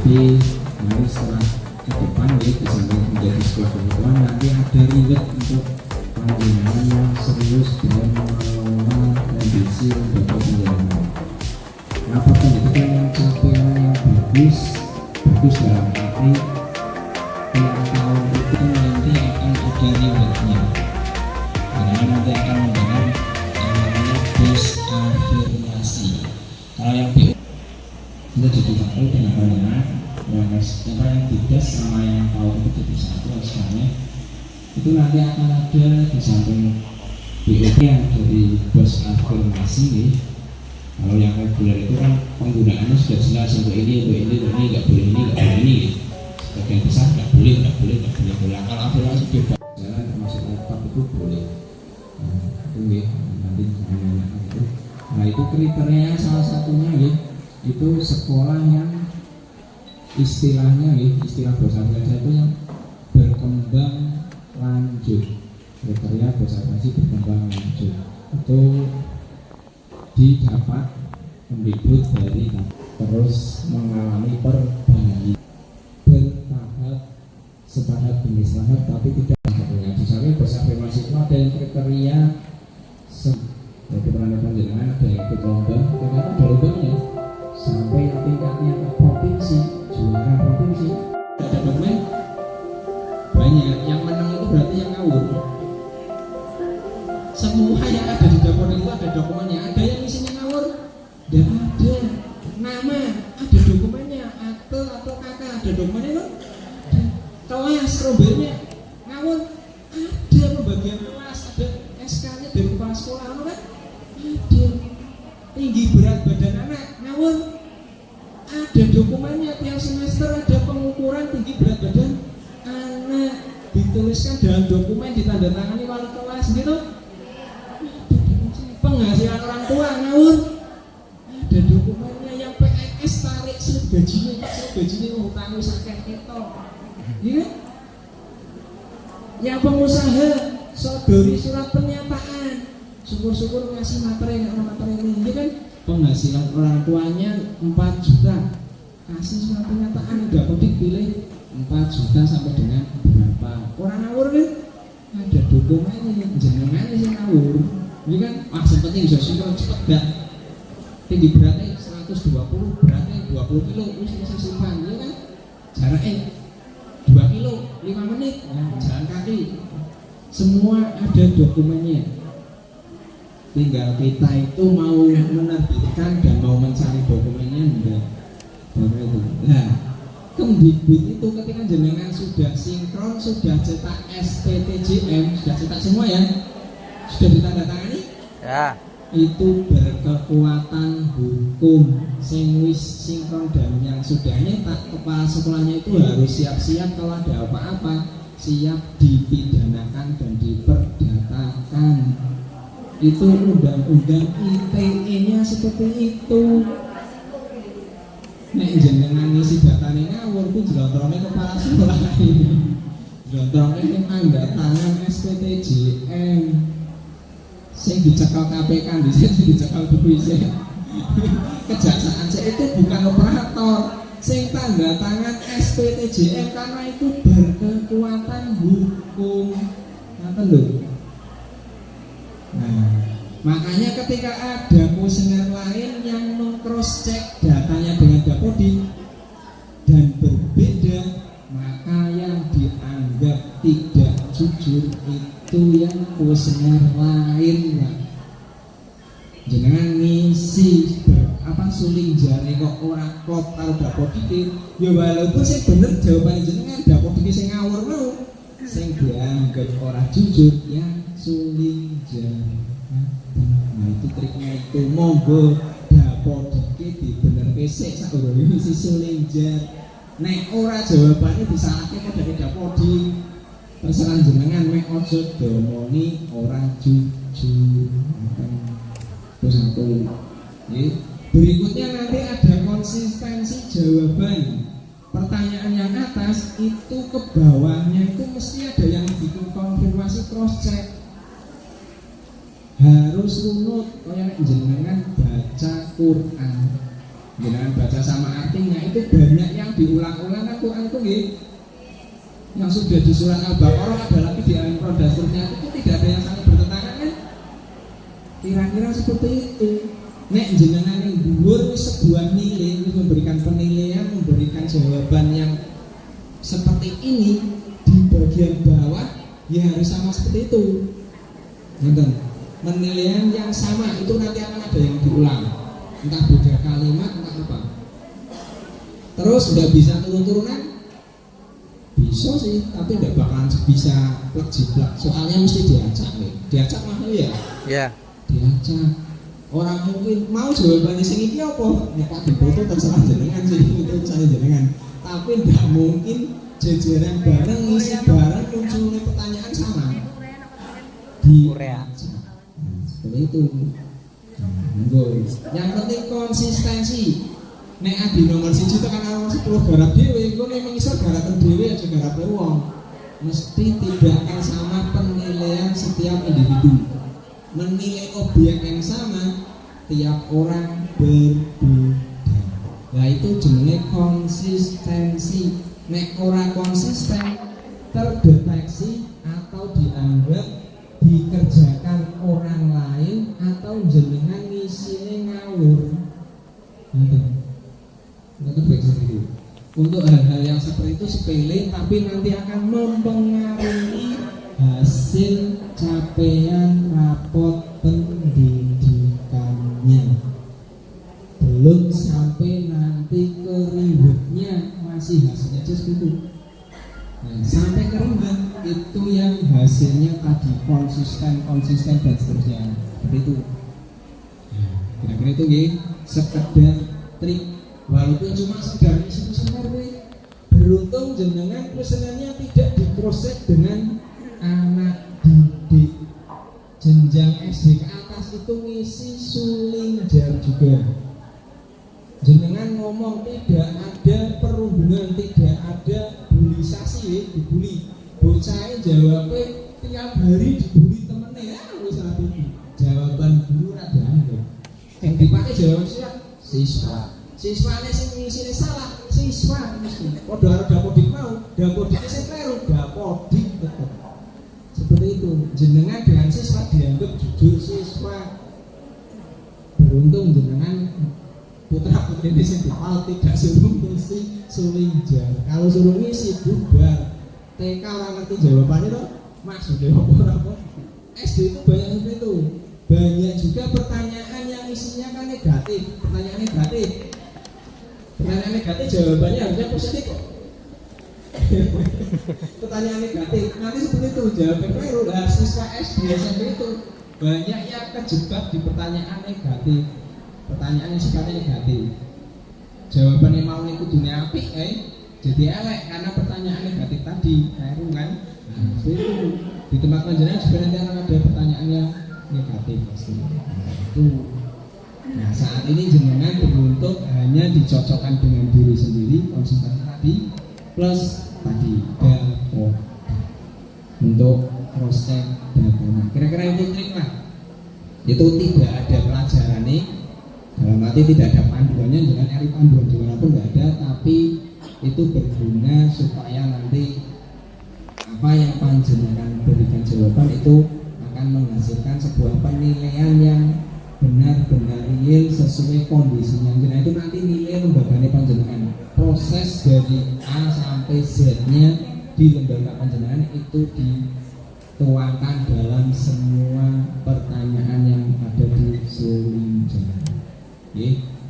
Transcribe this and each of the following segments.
Tapi nanti setelah ke depan ya bisa menjadi sebuah kebutuhan, nanti ada reward untuk panjenengan yang serius dalam mengelola kondisi lembaga penjarahan. Apa pendidikan yang capaian yang bagus dalam arti tiap tahun itu nanti akan ada rewardnya. Karena nanti akan mendengar yang namanya bus afirmasi. Kalau yang BU itu jadi satu dengan pandangan yang dites sama yang tahun itu jadi satu hasilnya itu nanti akan ada di samping BOP yang dari bus afirmasi nih. Kalau yang reguler itu kan penggunaannya sudah jelas untuk ini nggak boleh ini. Sebagian besar nggak boleh. Kalau afirmasi bebas jalan termasuk laptop itu boleh. Itu nanti itu. Nah itu kriteria salah satunya itu sekolah yang istilahnya istilah bahasa Indonesia itu yang berkembang lanjut. Kriteria bahasa Indonesia berkembang lanjut itu didapat penduduk dari terus mengalami perbaikan bertahap setahap demi setahap, tapi tidak satunya. Misalnya bahasa afirmasi itu ada yang kriteria jadi peran panjenengan ada yang ikut lomba, ternyata ada lombanya sampai tingkatnya ke provinsi, juara provinsi. Ada dokumen banyak, yang menang itu berarti yang ngawur. Semua yang ada di dapur itu ada dokumennya. Ada yang isinya ngawur, dan ada nama, ada dokumennya, akte atau kakak ada dokumennya loh. Kelas rombelnya ngawur, ada pembagian kelas, ada SK-nya dari kepala sekolah kan? Ada tinggi berat badan anak ngawur, ada dokumennya tiap semester, ada pengukuran tinggi berat badan anak dituliskan dalam dokumen ditandatangani wali kelas gitu. Penghasilan orang tua ngawur, ada dokumennya. Yang PNS tarik slip gajinya utang sakit ketok, ya. Yang pengusaha sodori surat pernyataan, syukur-syukur ngasih materi ini, ya kan? Penghasilan orang tuanya 4 juta, kasih surat pernyataan, dapat dipilih 4 juta sampai dengan berapa. Orang ngawur kan? Ada dokumennya, jangan sih ngawur. Ini kan maksud penting bisa syukur cepet gak? Tinggi beratnya 120, beratnya 20 kilo, bisa simpan, ya kan? Jaraknya 2 kilo, 5 menit, jalan kaki. Semua ada dokumennya. Tinggal kita itu mau menerbitkan dan mau mencari dokumennya enggak. Nah, Kemdikbud itu ketika jenengan sudah sinkron, sudah cetak SPTJM, sudah cetak semua ya? Sudah ditandatangani? Ya. Itu berkekuatan hukum. Sing wis sinkron dan yang sudah nyetak, kepala sekolahnya itu harus siap-siap kalau ada apa-apa, siap dipidanakan dan diperdatakan. Itu undang-undang ITE-nya seperti itu. Nek jenengan ngisi datane ngawur ku jlontrone kepala sekolah ini. Jlontrone ning tangan SPTJM. Sing dicekal KPK dicekal polisi. Kejaksaan itu bukan operator, sing tanda tangan SPTJM karena itu berkekuatan hukum. Ngaten lho. Nah, makanya ketika ada kuesioner lain yang meng-cross check datanya dengan Dapodi dan berbeda, maka yang dianggap tidak jujur itu yang kuesioner lain lah. Jangan ngisi suling jare kok ora klop karo Dapodi, ya walaupun sing bener jawaban jenengan Dapodi sing ngawur mau, sing dianggap ora jujur yang suling jare. Nah itu triknya itu, monggo Dapodi dibenerke sik saurunge ngisi suling jare. Nek ora jawabannya disalahke kok dari Dapodi, terserah jenengan, mek ojo domoni ora jujur. Terus aku berikutnya nanti ada konsistensi jawaban. Pertanyaan yang atas itu ke bawahnya itu mesti ada yang dikonfirmasi cross check. Harus runut kayak jenengan baca Quran. Jenengan baca sama artinya itu banyak yang diulang-ulang kan Quran itu nggih yang sudah di surat Al-Baqarah ada lagi di Al-Imran dan seterusnya itu tidak ada yang saling bertentangan kan? Kira-kira seperti itu. Nek jenengan yang dhuwur wis sebuah nilai, wis memberikan penilaian, memberikan jawaban yang seperti ini di bagian bawah ya harus sama seperti itu. Nonton. Penilaian yang sama itu nanti akan ada yang diulang. Entah beda kalimat, entah apa. Terus nggak bisa turun-turunan? Bisa sih, tapi nggak bakalan bisa plek-jiplek. Soalnya mesti diacak nih. Diacak mah ya? Iya. Diacak. Orang mungkin mau jawabannya sing iki apa? Ya Pak dipoto terserah jenengan sih, itu urusan jenengan. Tapi nggak mungkin jajaran bareng ngisi bareng munculnya pertanyaan sama. Di Korea. Seperti itu. Yang penting konsistensi. Nek adi nomor 1 tekan nomor 10 garap dhewe, engko nek mengisor garapan dhewe aja garap wong. Mesti tidak akan sama penilaian setiap individu. Menilai objek yang sama tiap orang berbeda. Nah itu jenenge konsistensi. Nek ora konsisten terdeteksi atau dianggap dikerjakan orang lain atau jenengan ngisine ngawur. Untuk hal-hal yang seperti itu sepele tapi nanti akan mempengaruhi hasil capaian rapot pendidikannya. Belum sampai nanti ke ribetnya, masih hasilnya just gitu. Nah, sampai ke ribet itu yang hasilnya tadi konsisten dan seterusnya. Seperti itu. Nah, kira-kira itu ya, sekedar trik. Walaupun cuma sekedar isi-isinya, beruntung jenengan pesanannya tidak dikrosek dengan anak didik jenjang SD ke atas itu ngisi suling jar juga. Jenengan ngomong tidak ada perundungan, tidak ada bulisasi, dibully. Bocahnya jawabnya tiap hari dibully temennya, wis rapi. Jawaban guru rada aneh. Yang dipakai jawaban siswa. Siswane sing ngisine salah, siswa mesti. Padha karo dapodik mau, dapodik sing kleru, dapodik tetep. Seperti itu, jenengan dengan siswa dianggap jujur siswa. Beruntung jenengan putra putri di sini tidak suruh ngisi suling jar. Kalau suruh ngisi bubar. TK orang ngerti jawabannya toh, maksudnya apa? SD itu banyak seperti itu. Banyak juga pertanyaan yang isinya kan negatif. Pertanyaan negatif jawabannya harusnya positif kok. Pertanyaan negatif nanti seperti itu jawabannya keliru. Lah siswa SD SMP itu banyak yang kejebak di pertanyaan negatif. Pertanyaan yang sifatnya negatif. Jawabannya mau ikut dunia apik jadi elek karena pertanyaan negatif tadi. Keliru kan? Nah, seperti itu. Di tempat penjelasan juga nanti akan ada pertanyaan yang negatif pasti. Itu. Nah saat ini jenengan beruntung hanya dicocokkan dengan diri sendiri konsisten tadi plus tadi data untuk cross check data. Nah, kira-kira itu trik lah. Itu tidak ada pelajaran nih, dalam arti tidak ada panduannya, dengan nyari panduan dimanapun nggak ada, tapi itu berguna supaya nanti apa yang panjenengan berikan jawaban itu akan menghasilkan sebuah penilaian yang benar-benar real sesuai kondisinya. Nah itu nanti nilai lembaganya panjenengan. Proses dari A sampai Z-nya di lembaga panjenengan itu dituangkan dalam semua pertanyaan yang ada di suling jar.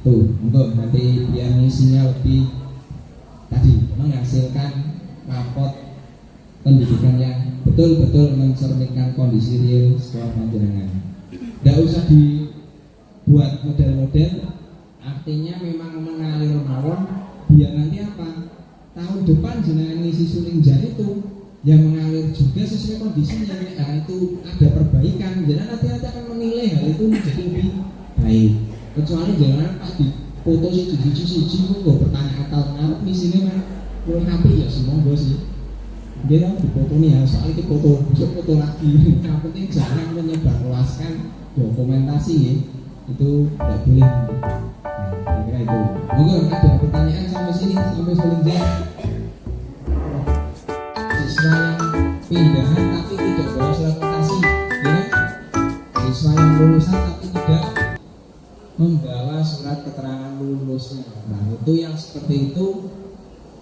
Tuh, untuk nanti biar isinya lebih tadi menghasilkan rapot pendidikan yang betul-betul mencerminkan kondisi real sekolah panjenengan. Tidak usah dibuat model-model, artinya memang mengalir mawon biar nanti apa? Tahun depan jenengan ngisi suling jar itu yang mengalir juga sesuai kondisinya. Nah, itu ada perbaikan, jadi nanti akan menilai hal itu menjadi lebih baik. Kecuali jangan pas di foto siji kok pertanyaan atau ngarep di sini kan kurang rapi ya semua gue sih. Dia kan di foto nih ya, soalnya itu foto, besok foto lagi. Yang penting jangan menyebarluaskan dokumentasi ya. Itu tidak boleh. Nah, Kira itu. Monggo ada pertanyaan sampai sini sampai selinjang. Siswa yang pindahan tapi tidak bawa surat prestasi, ya? Siswa yang lulusan tapi tidak membawa surat keterangan lulusnya. Nah, itu yang seperti itu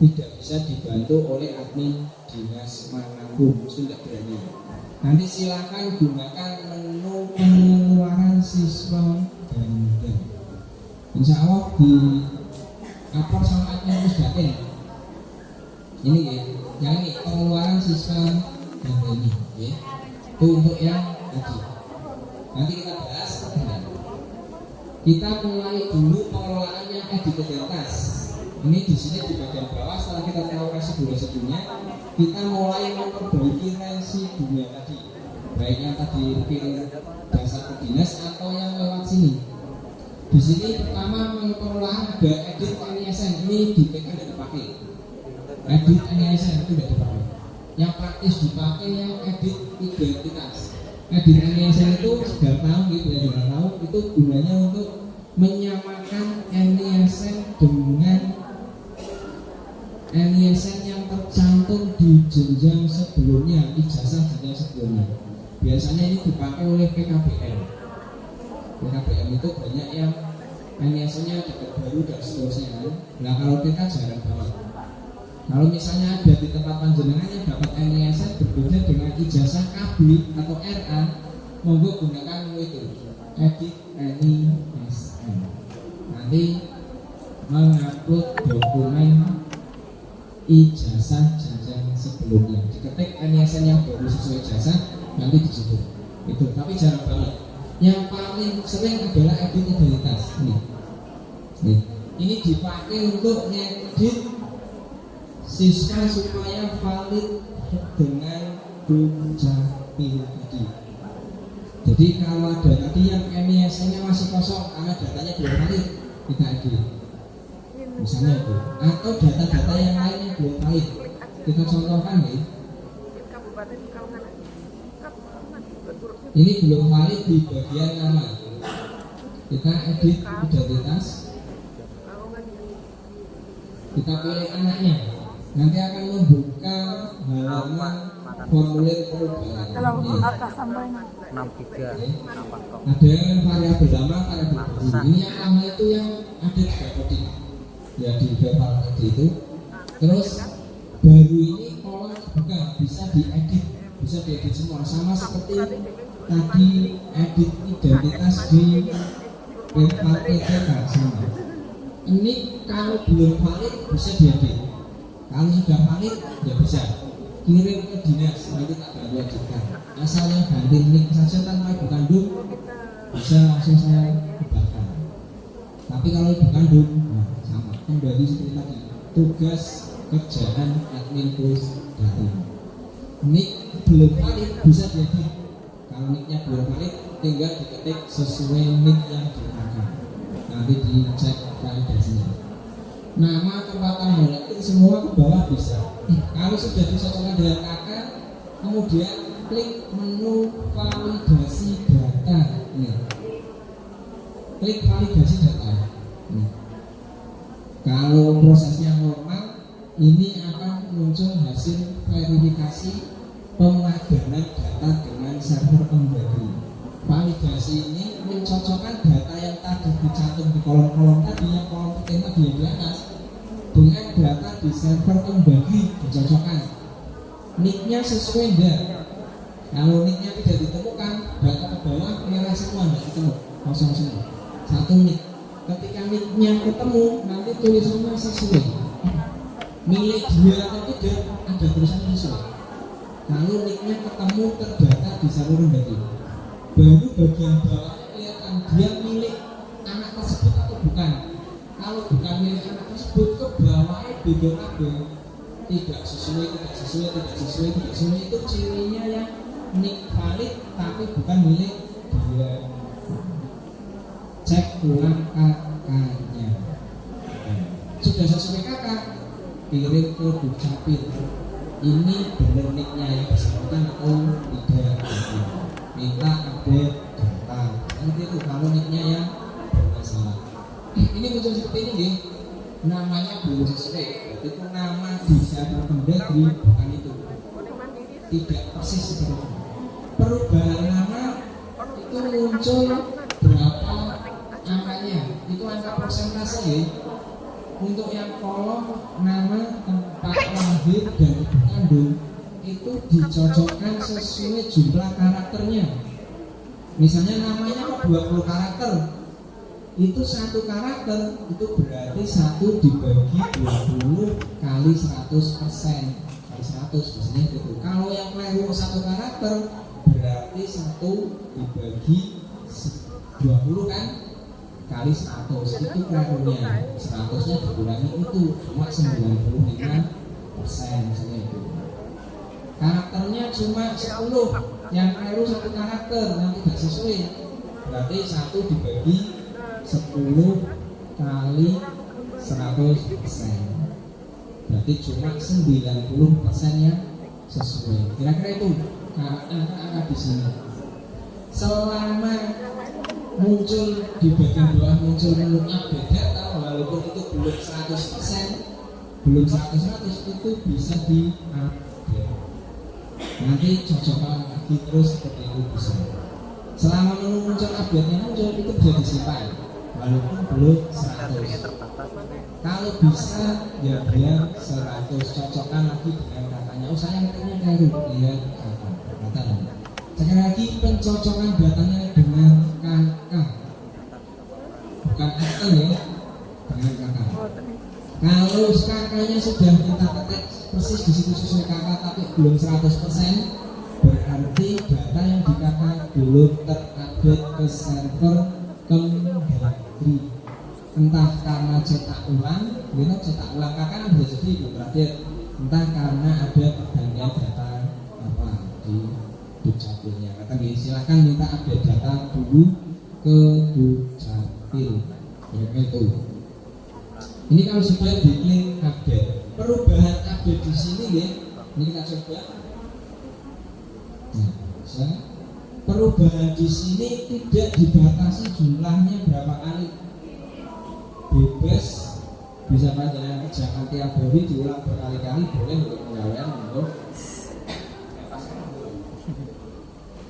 tidak bisa dibantu oleh admin dinas manapun, sudah berani. Nanti silakan gunakan menu pengeluaran siswa ganda. Insya Allah di upload sama admin Pusdatin. Ini ya, yang ini pengeluaran siswa ganda ini, ya. Itu untuk yang tadi. Nanti kita bahas. Kita mulai dulu pengelolaan yang identitas. Ini di sini di bagian bawah setelah kita tahu residu-residunya, kita mulai memperbaiki residunya tadi, baik yang tadi kirim dasar ke dinas atau yang lewat sini. Di sini pertama pengelolaan ada edit NISN, ini di PK tidak dipakai. Edit NISN itu tidak dipakai. Yang praktis dipakai yang edit identitas. Edit NISN itu sudah tahu gitu ya, sudah tahu itu gunanya untuk menyamakan NISN dengan NISN yang tercantum di jenjang sebelumnya, ijazah jenjang sebelumnya. Biasanya ini dipakai oleh PKBM. PKBM itu banyak yang NISN-nya dekat baru dan seterusnya. Nah kalau TK jarang banget. Kalau misalnya ada di tempat panjenengan yang dapat NISN berbeda dengan ijazah KB atau RA, monggo gunakan itu edit NISN. Nanti mengupload dokumen ijazah jenjang sebelumnya, diketik NISN yang baru sesuai ijazah, nanti di situ. Itu, tapi jarang banget. Yang paling sering adalah edit identitas. Ini dipakai untuk ngedit siswa supaya valid dengan dukcapil tadi. Jadi kalau ada tadi yang NISN-nya masih kosong karena datanya belum valid, kita edit. Misalnya itu, atau data-data yang lainnya belum valid, kita contohkan ya. Ini belum valid di bagian nama, kita edit identitas, kita pilih anaknya, nanti akan membuka halaman formulir perubahan. Ada variabel lama, variabel baru. Ini yang lama itu yang ada di coding, ya di verbal tadi itu. Terus baru ini kolom terbuka, bisa diedit semua, sama seperti tadi edit identitas di verbal PTK sama. Ini kalau belum valid bisa diedit, kalau sudah valid ya bisa kirim ke dinas, nanti tak akan wajibkan. Asal yang ganti link saja tanpa ibu kandung bisa langsung saya ubahkan. Tapi kalau ibu kandung, nah sama, kembali seperti tadi, tugas kerjaan admin Pusdatin. Nik belum valid bisa diedit. Kalau niknya belum valid, tinggal diketik sesuai nik yang digunakan. Nanti dicek validasinya. Nama, tempat tanggal itu semua ke bawah bisa. Kalau sudah disocokkan dengan kakak, kemudian klik menu validasi data. Ini. Klik validasi data. Ini. Kalau prosesnya normal, ini akan muncul hasil verifikasi pemadanan data dengan server Embagri. Validasi ini mencocokkan data yang tadi dicantum di kolom-kolom tadi, yang kolom putih tadi yang di atas, dengan data di server Embagri, dicocokkan. Nicknya sesuai enggak? Kalau nicknya tidak ditemukan, data ke bawah merah semua, enggak ketemu, kosong semua. Satu nick. Ketika nicknya ketemu, nanti tulisannya sesuai. Milik dia atau tidak, ada tulisan sesuai. Kalau nicknya ketemu terdata di server Embagri, baru bagian bawah kelihatan dia milik anak tersebut atau bukan. Kalau bukan milik anak tersebut, ke bawahnya beda kabel, tidak sesuai itu cirinya yang nick valid tapi bukan milik dia. Cek ulang kakaknya, sudah sesuai kakak, kirim ke dukcapil. Ini benar nicknya yang bersangkutan atau tidak? Minta update data. Nanti itu kalau nicknya yang bermasalah. Ini muncul seperti ini nggih. Namanya belum sesuai. Berarti itu nama di Syarah Pendagri bukan itu. Tidak persis seperti itu. Perubahan nama itu muncul berapa angkanya? Itu angka persentase ya. Untuk yang kolom nama, tempat lahir dan ibu kandung itu dicocokkan sesuai jumlah karakternya. Misalnya namanya kok 20 karakter, itu satu karakter itu berarti 1 dibagi 20 kali 100%, kali 100 biasanya gitu. Kalau yang keliru satu karakter berarti 1 dibagi 20 kan kali 100, itu kelirunya. 100-nya dikurangi itu cuma 95% misalnya itu. Karakternya cuma 10, yang keliru satu karakter yang tidak sesuai berarti 1 dibagi 10 kali 100%, berarti cuma 90% yang sesuai. Kira-kira itu angka di sini. Selama muncul di bagian bawah muncul menu update data, walaupun itu belum 100%, belum 100% itu bisa di update. Nanti cocokkan lagi terus seperti itu bisa. Selama menu muncul update-nya muncul itu bisa disimpan walaupun belum 100. Kalau bisa ya biar 100, cocokkan lagi dengan katanya. Oh saya ngetiknya keliru, dia kata. Sekali lagi pencocokan datanya dengan kakak, bukan akte ya, dengan kakak. Kalau kakaknya sudah kita ketik persis di situ sesuai kakak tapi belum 100%, berarti data yang di kakak belum terupdate ke server Kemdagri. Entah karena cetak ulang, gitu, cetak ulang kakak bisa jadi belum terupdate. Entah karena ada pergantian data apa di Dukcapilnya. Kata dia silakan minta update data dulu ke Dukcapil. Ya itu. Ini kalau sudah diklik update, perubahan update di sini ya. Ini kita coba. Nah, perubahan di sini tidak dibatasi jumlahnya berapa kali. Bebas, bisa panjang kerjakan tiap hari diulang berkali-kali, boleh untuk penggawean untuk.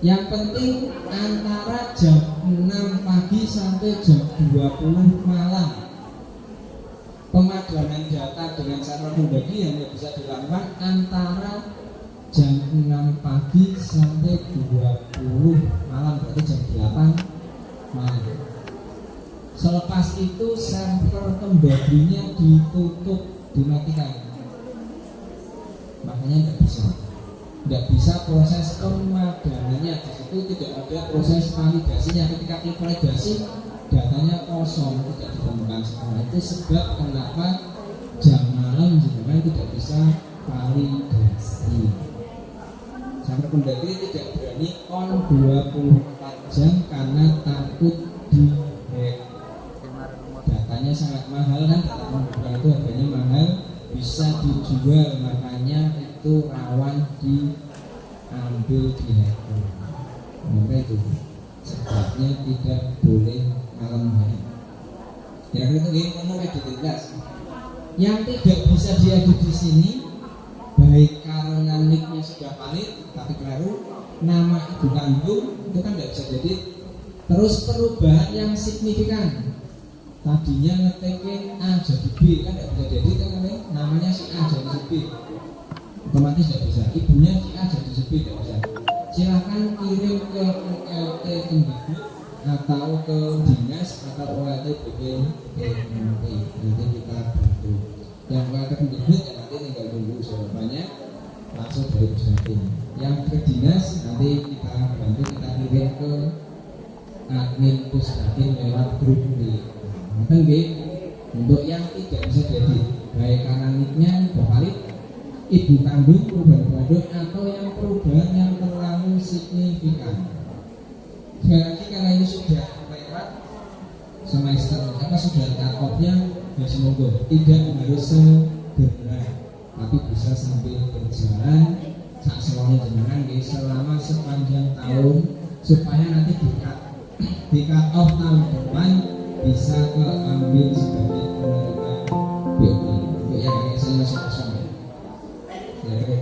Yang penting antara jam 6 pagi sampai jam 20 malam. Pemadanan data dengan server Kemdagri hanya bisa dilakukan antara jam 6 pagi sampai 20 malam, berarti jam 8 malam. Selepas itu server Kemdagrinya ditutup, dimatikan. Makanya tidak bisa proses pemadanannya. Di situ tidak ada proses validasinya. Ketika klik validasi datanya kosong, tidak ditemukan semua. Itu sebab kenapa jam malam jenengan tidak bisa validasi. Server Kemdagri tidak berani on 24 jam karena takut di-hack. Datanya sangat mahal kan, data pembukaan itu harganya mahal, bisa dijual, makanya itu rawan diambil di hacker. Maka itu sebabnya tidak boleh malam hari. Kira-kira itu ngomong identitas. Yang tidak bisa diedit di sini, baik karena nicknya sudah valid tapi keliru, nama ibu kandung itu kan tidak bisa jadi. Terus perubahan yang signifikan. Tadinya ngetiknya A jadi B kan tidak bisa diedit kan, namanya si A jadi si B. Otomatis tidak bisa. Ibunya si A jadi si B tidak bisa. Silakan kirim ke ULT Kemdagri atau ke dinas atau ULT BPKMT. Nanti kita bantu. Yang ULT Kemdagri ya nanti tinggal tunggu jawabannya langsung dari Pusdagri. Yang ke dinas nanti kita bantu, kita kirim ke admin Pusdagri lewat grup B. Maka untuk yang tidak bisa diedit, baik karena nicknya sudah valid, ibu kandung, perubahan kandung, atau yang perubahan yang terlalu signifikan. Sekali lagi karena ini sudah lewat semester, apa sudah cut-off-nya, ya semoga tidak harus segera, tapi bisa sambil berjalan saat semuanya jenengan selama sepanjang tahun, supaya nanti di cut off tahun depan bisa keambil sebagai penerima BOI. Ya, saya masuk ya. Ya,